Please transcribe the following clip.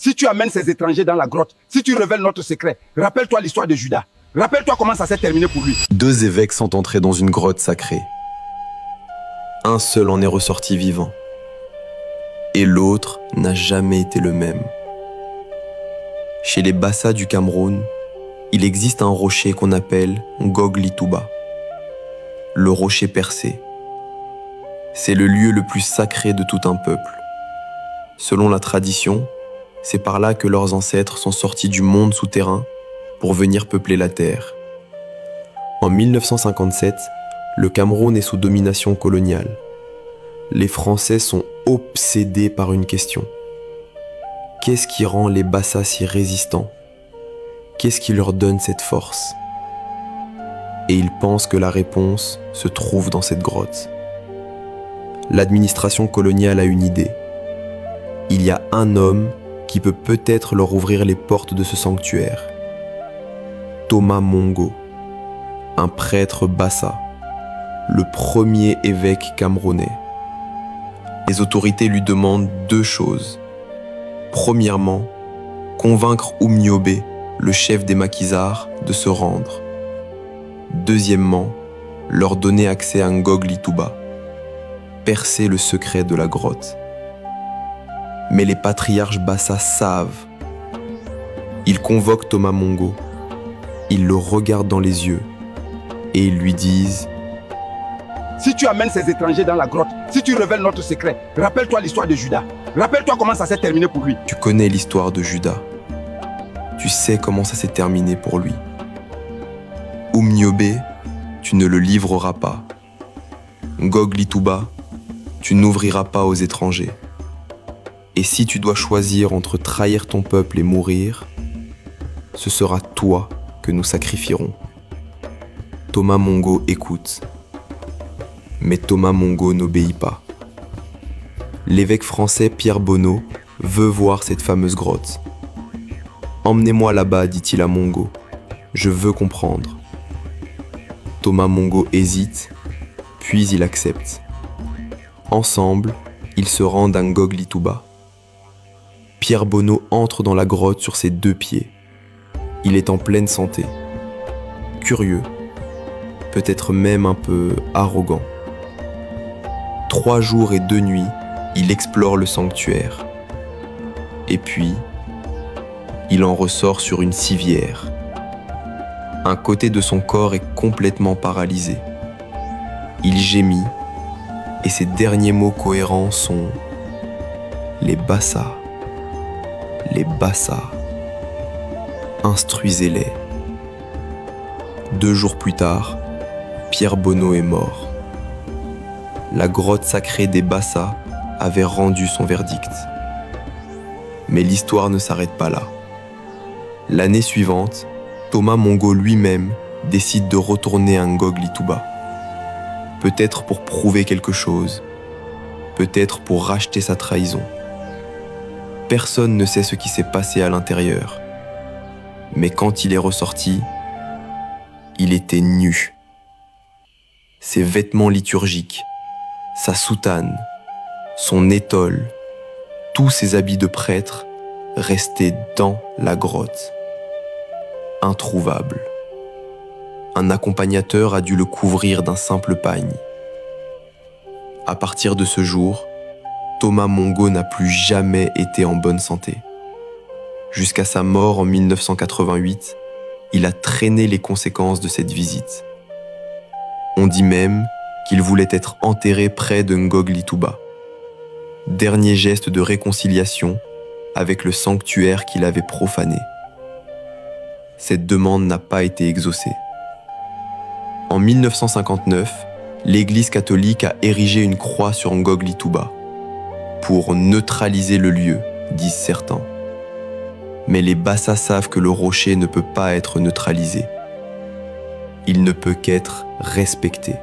Si tu amènes ces étrangers dans la grotte, si tu révèles notre secret, rappelle-toi l'histoire de Judas. Rappelle-toi comment ça s'est terminé pour lui. Deux évêques sont entrés dans une grotte sacrée. Un seul en est ressorti vivant. Et l'autre n'a jamais été le même. Chez les Bassa du Cameroun, il existe un rocher qu'on appelle Ngog Litouba, le rocher percé. C'est le lieu le plus sacré de tout un peuple. Selon la tradition, c'est par là que leurs ancêtres sont sortis du monde souterrain pour venir peupler la terre. En 1957, le Cameroun est sous domination coloniale. Les Français sont obsédés par une question. Qu'est-ce qui rend les Bassa si résistants? Qu'est-ce qui leur donne cette force? Et ils pensent que la réponse se trouve dans cette grotte. L'administration coloniale a une idée. Il y a un homme qui peut peut-être leur ouvrir les portes de ce sanctuaire. Thomas Mongo, un prêtre Bassa, le premier évêque camerounais. Les autorités lui demandent deux choses. Premièrement, convaincre Oumniobé, le chef des maquisards, de se rendre. Deuxièmement, leur donner accès à Ngog Litouba, percer le secret de la grotte. Mais les patriarches Bassa savent. Ils convoquent Thomas Mongo, ils le regardent dans les yeux et ils lui disent: si tu amènes ces étrangers dans la grotte, si tu révèles notre secret, rappelle-toi l'histoire de Judas. Rappelle-toi comment ça s'est terminé pour lui. Tu connais l'histoire de Judas. Tu sais comment ça s'est terminé pour lui. Oumniobé, tu ne le livreras pas. Ngog Litouba, tu n'ouvriras pas aux étrangers. Et si tu dois choisir entre trahir ton peuple et mourir, ce sera toi que nous sacrifierons. Thomas Mongo écoute. Mais Thomas Mongo n'obéit pas. L'évêque français Pierre Bonneau veut voir cette fameuse grotte. Emmenez-moi là-bas, dit-il à Mongo. Je veux comprendre. Thomas Mongo hésite, puis il accepte. Ensemble, ils se rendent à Ngog Litouba. Pierre Bonneau entre dans la grotte sur ses deux pieds. Il est en pleine santé. Curieux, peut-être même un peu arrogant. 3 jours et 2 nuits, il explore le sanctuaire. Et puis, il en ressort sur une civière. Un côté de son corps est complètement paralysé. Il gémit, et ses derniers mots cohérents sont « Les Bassa, les Bassa, instruisez-les ». 2 jours plus tard, Pierre Bonneau est mort. La grotte sacrée des Bassa avait rendu son verdict. Mais l'histoire ne s'arrête pas là. L'année suivante, Thomas Mongo lui-même décide de retourner à Ngog Litouba. Peut-être pour prouver quelque chose, peut-être pour racheter sa trahison. Personne ne sait ce qui s'est passé à l'intérieur. Mais quand il est ressorti, il était nu. Ses vêtements liturgiques, sa soutane, son étole, tous ses habits de prêtre restaient dans la grotte. Introuvable. Un accompagnateur a dû le couvrir d'un simple pagne. À partir de ce jour, Thomas Mongo n'a plus jamais été en bonne santé. Jusqu'à sa mort en 1988, il a traîné les conséquences de cette visite. On dit même qu'il voulait être enterré près de Ngog Litouba. Dernier geste de réconciliation avec le sanctuaire qu'il avait profané. Cette demande n'a pas été exaucée. En 1959, l'Église catholique a érigé une croix sur Ngog Litouba pour neutraliser le lieu, disent certains. Mais les Bassa savent que le rocher ne peut pas être neutralisé. Il ne peut qu'être respecté.